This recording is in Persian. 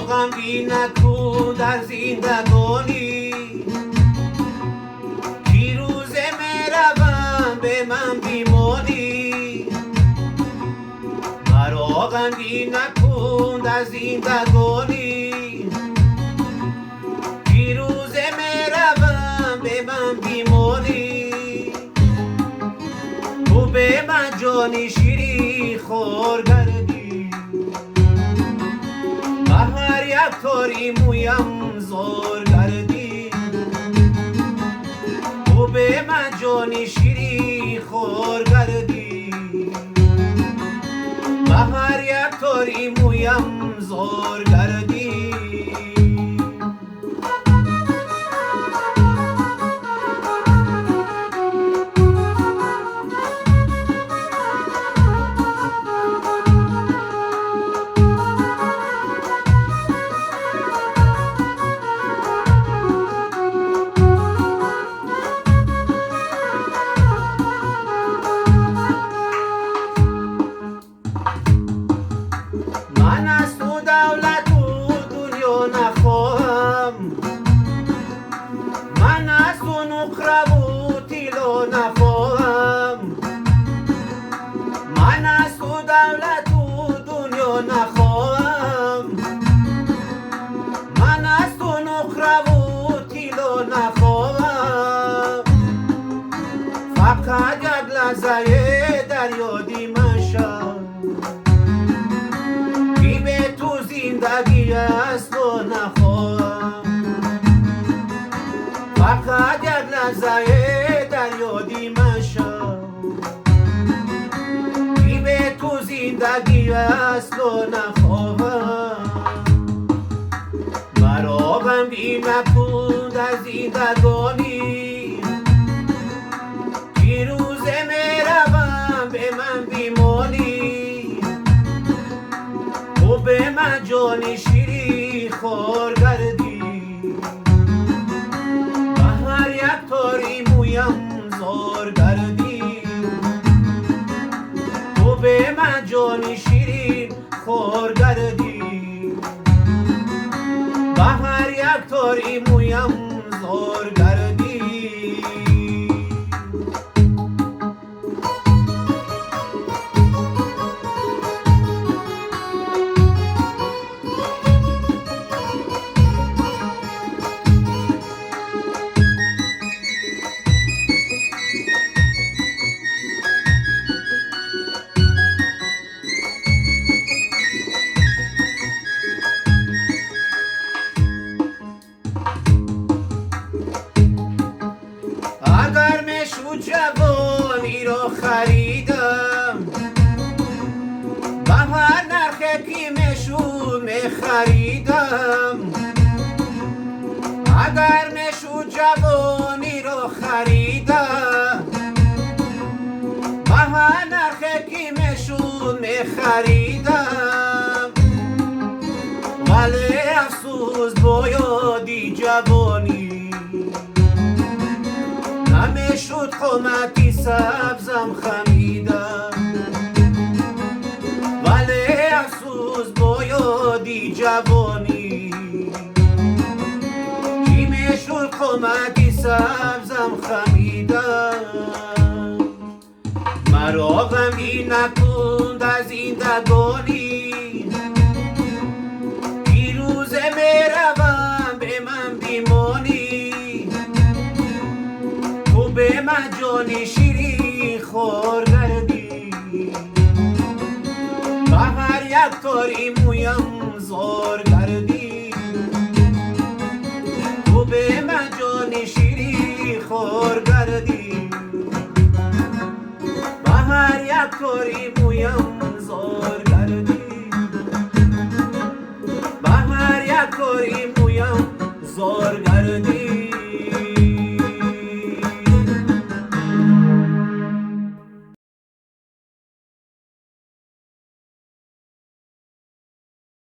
غمگین نکن در زندگانی، که روز میروم به من بیمانی. مرا غمگین نکن در زندگانی، که روز میروم به من بیمانی. تو به من جان شیرین خور کردی، هر یک تاری مویم زور کردی. تو به من جان شیرین خور کردی، هر یک تاری مویم زور کردی. من از تو دولت و دنیا نخواهم، من از تو نقره و طلا نخواهم. من از تو دولت و دنیا نخواهم، من از تو نقره و طلا نخواهم. فقط یک لحظه در یادی من شو، زندگی اصلا نخواهم. فقط یک لحظه در یادی من شو، که به تو زندگی اصلا نخواهم. مرا غمگین نکن در زندگانی، که روز میروم به من بیمانی. تو به من جان شیرین خور کردی، هر یک تاری مویم زور کردی. تو به من جان شیرین خور کردی، هر یک تاری مویم زور کردی. اگر میشد جوانی را خریدم، به هر نرخی که میشد میخریدم. اگر میشد جوانی را خریدم، به هر نرخی که میشد میخریدم. ولی افسوس با یادی جوانی، نمیشد قامتی سبزم خمیدم. ولی افسوس با یادی جوانی، چی میشد قامتی سبزم خمیدم. مرا غمگین نکن در زندگانی، که روز میروم به من بیمانی. تو به من جان شیرین خور کردی، هر یک تاری مویم زور کردی. تو به من جان شیرین خور کردی، هر یک تاری مویم زور